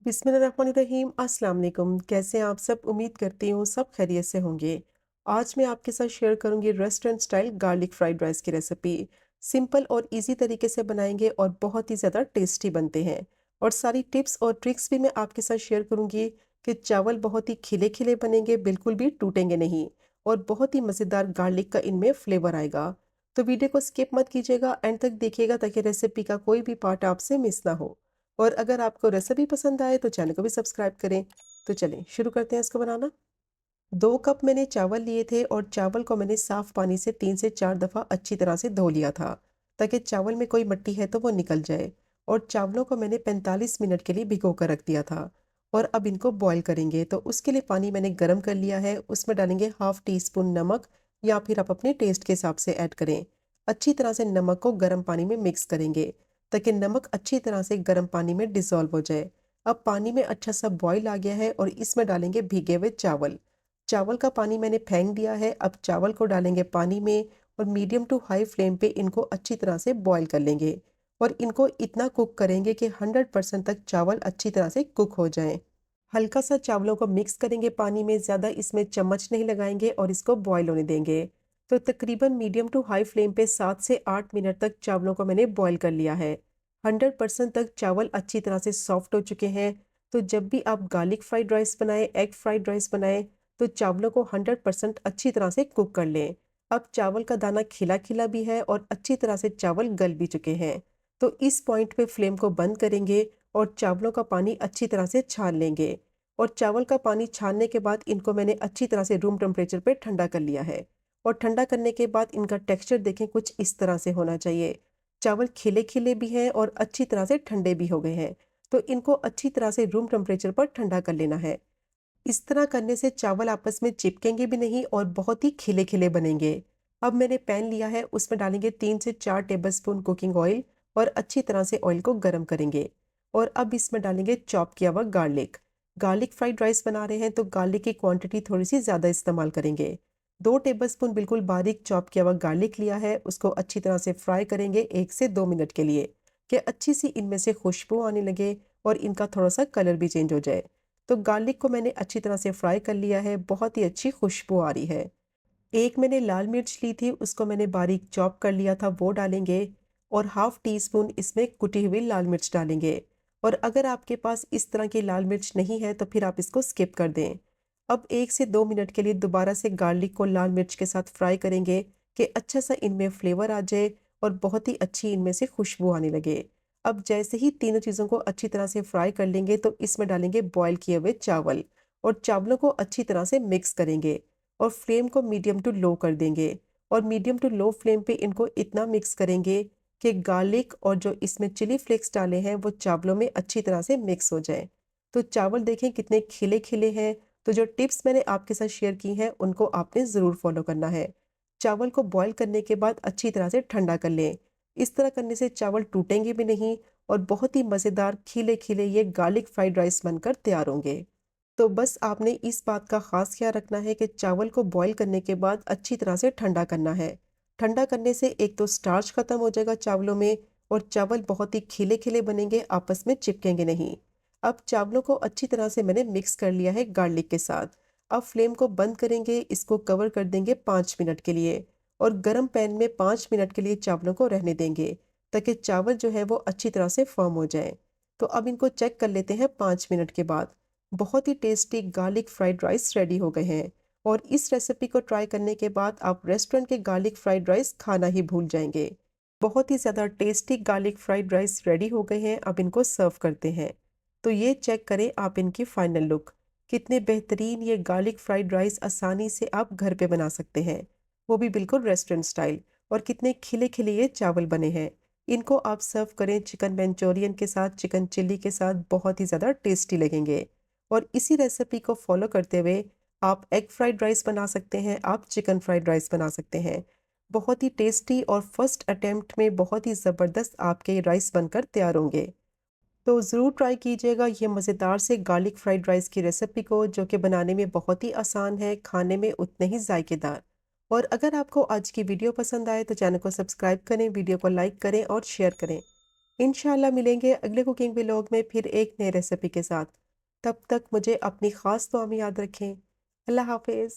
बिस्मिल्लाहिर्रहमानिर्रहीम। अस्सलाम वालेकुम। कैसे हैं आप सब? उम्मीद करती हूँ सब खैरियत से होंगे। आज मैं आपके साथ शेयर करूँगी restaurant style garlic fried rice की रेसिपी। सिंपल और इजी तरीके से बनाएंगे और बहुत ही ज़्यादा टेस्टी बनते हैं। और सारी टिप्स और ट्रिक्स भी मैं आपके साथ शेयर करूँगी कि चावल बहुत ही खिले खिले बनेंगे, बिल्कुल भी टूटेंगे नहीं। और बहुत ही मज़ेदार गार्लिक का इनमें फ्लेवर आएगा। तो वीडियो को स्किप मत कीजिएगा, एंड तक देखिएगा ताकि रेसिपी का कोई भी पार्ट आपसे मिस ना हो। और अगर आपको रेसिपी पसंद आए तो चैनल को भी सब्सक्राइब करें। तो चलें शुरू करते हैं इसको बनाना। 2 कप मैंने चावल लिए थे और चावल को मैंने साफ पानी से 3 से 4 दफ़ा अच्छी तरह से धो लिया था, ताकि चावल में कोई मिट्टी है तो वो निकल जाए। और चावलों को मैंने 45 मिनट के लिए भिगो कर रख दिया था। और अब इनको बॉईल करेंगे, तो उसके लिए पानी मैंने गर्म कर लिया है। उसमें डालेंगे हाफ टी स्पून नमक, या फिर आप अपने टेस्ट के हिसाब से ऐड करें। अच्छी तरह से नमक को गर्म पानी में मिक्स करेंगे, ताकि नमक अच्छी तरह से गर्म पानी में डिसॉल्व हो जाए। अब पानी में अच्छा सा बॉईल आ गया है और इसमें डालेंगे भीगे हुए चावल। चावल का पानी मैंने फेंक दिया है। अब चावल को डालेंगे पानी में और मीडियम टू हाई फ्लेम पे इनको अच्छी तरह से बॉईल कर लेंगे। और इनको इतना कुक करेंगे कि 100% तक चावल अच्छी तरह से कुक हो जाएं। हल्का सा चावलों को मिक्स करेंगे पानी में, ज़्यादा इसमें चम्मच नहीं लगाएंगे और इसको बॉईल होने देंगे। तो तकरीबन मीडियम टू हाई फ्लेम पे 7 से 8 मिनट तक चावलों को मैंने बॉईल कर लिया है। 100% तक चावल अच्छी तरह से सॉफ्ट हो चुके हैं। तो जब भी आप गार्लिक फ्राइड राइस बनाएं, एग फ्राइड राइस बनाएं, तो चावलों को 100% अच्छी तरह से कुक कर लें। अब चावल का दाना खिला खिला भी है और अच्छी तरह से चावल गल भी चुके हैं। तो इस पॉइंट पे फ्लेम को बंद करेंगे और चावलों का पानी अच्छी तरह से छान लेंगे। और चावल का पानी छानने के बाद इनको मैंने अच्छी तरह से रूम टेम्परेचर पे ठंडा कर लिया है। और ठंडा करने के बाद इनका टेक्सचर देखें, कुछ इस तरह से होना चाहिए। चावल खिले खिले भी हैं और अच्छी तरह से ठंडे भी हो गए हैं। तो इनको अच्छी तरह से रूम टेम्परेचर पर ठंडा कर लेना है। इस तरह करने से चावल आपस में चिपकेंगे भी नहीं और बहुत ही खिले खिले बनेंगे। अब मैंने पैन लिया है, उसमें डालेंगे 3 से 4 टेबलस्पून कुकिंग ऑयल और अच्छी तरह से ऑयल को गर्म करेंगे। और अब इसमें डालेंगे चॉप किया हुआ गार्लिक। गार्लिक फ्राइड राइस बना रहे हैं तो गार्लिक की क्वांटिटी थोड़ी सी ज़्यादा इस्तेमाल करेंगे। 2 टेबलस्पून बिल्कुल बारीक चॉप किया हुआ गार्लिक लिया है, उसको अच्छी तरह से फ्राई करेंगे 1 से 2 मिनट के लिए, कि अच्छी सी इनमें से खुशबू आने लगे और इनका थोड़ा सा कलर भी चेंज हो जाए। तो गार्लिक को मैंने अच्छी तरह से फ्राई कर लिया है, बहुत ही अच्छी खुशबू आ रही है। एक मैंने लाल मिर्च ली थी, उसको मैंने बारीक चॉप कर लिया था, वो डालेंगे। और हाफ टी स्पून इसमें कुटी हुई लाल मिर्च डालेंगे। और अगर आपके पास इस तरह की लाल मिर्च नहीं है तो फिर आप इसको स्किप कर दें। अब 1 से 2 मिनट के लिए दोबारा से गार्लिक को लाल मिर्च के साथ फ्राई करेंगे, कि अच्छा सा इनमें फ्लेवर आ जाए और बहुत ही अच्छी इनमें से खुशबू आने लगे। अब जैसे ही तीनों चीज़ों को अच्छी तरह से फ्राई कर लेंगे तो इसमें डालेंगे बॉयल किए हुए चावल और चावलों को अच्छी तरह से मिक्स करेंगे। और फ्लेम को मीडियम टू लो कर देंगे। और मीडियम टू लो फ्लेम पे इनको इतना मिक्स करेंगे कि गार्लिक और जो इसमें चिली फ्लेक्स डाले हैं वो चावलों में अच्छी तरह से मिक्स हो जाए। तो चावल देखें कितने खिले खिले हैं। तो जो टिप्स मैंने आपके साथ शेयर की हैं उनको आपने ज़रूर फॉलो करना है। चावल को बॉईल करने के बाद अच्छी तरह से ठंडा कर लें। इस तरह करने से चावल टूटेंगे भी नहीं और बहुत ही मज़ेदार खिले खिले ये गार्लिक फ्राइड राइस बनकर तैयार होंगे। तो बस आपने इस बात का ख़ास ख्याल रखना है कि चावल को बॉईल करने के बाद अच्छी तरह से ठंडा करना है। ठंडा करने से एक तो स्टार्च ख़त्म हो जाएगा चावलों में, और चावल बहुत ही खिले खिले बनेंगे, आपस में चिपकेंगे नहीं। अब चावलों को अच्छी तरह से मैंने मिक्स कर लिया है गार्लिक के साथ। अब फ्लेम को बंद करेंगे, इसको कवर कर देंगे 5 मिनट के लिए। और गर्म पैन में 5 मिनट के लिए चावलों को रहने देंगे, ताकि चावल जो है वो अच्छी तरह से फर्म हो जाए। तो अब इनको चेक कर लेते हैं 5 मिनट के बाद। बहुत ही tasty garlic fried rice ready हो गए हैं। और इस रेसिपी को ट्राई करने के बाद आप रेस्टोरेंट के गार्लिक फ्राइड राइस खाना ही भूल जाएंगे। बहुत ही ज़्यादा tasty garlic fried rice ready हो गए हैं। अब इनको सर्व करते हैं। तो ये चेक करें आप इनकी फाइनल लुक। कितने बेहतरीन ये गार्लिक फ्राइड राइस आसानी से आप घर पे बना सकते हैं, वो भी बिल्कुल रेस्टोरेंट स्टाइल। और कितने खिले खिले ये चावल बने हैं। इनको आप सर्व करें चिकन मंचूरियन के साथ, चिकन चिल्ली के साथ, बहुत ही ज़्यादा टेस्टी लगेंगे। और इसी रेसिपी को फॉलो करते हुए आप एग फ्राइड राइस बना सकते हैं, आप चिकन फ्राइड राइस बना सकते हैं। बहुत ही टेस्टी और फर्स्ट अटेम्प्ट में बहुत ही ज़बरदस्त आपके राइस बनकर तैयार होंगे। तो ज़रूर ट्राई कीजिएगा ये मज़ेदार से गार्लिक फ्राइड राइस की रेसिपी को, जो कि बनाने में बहुत ही आसान है, खाने में उतने ही जायकेदार। और अगर आपको आज की वीडियो पसंद आए तो चैनल को सब्सक्राइब करें, वीडियो को लाइक करें और शेयर करें। इंशाल्लाह मिलेंगे अगले कुकिंग व्लॉग में फिर एक नई रेसिपी के साथ। तब तक मुझे अपनी ख़ास दुआ में याद रखें। अल्लाह हाफ़िज़।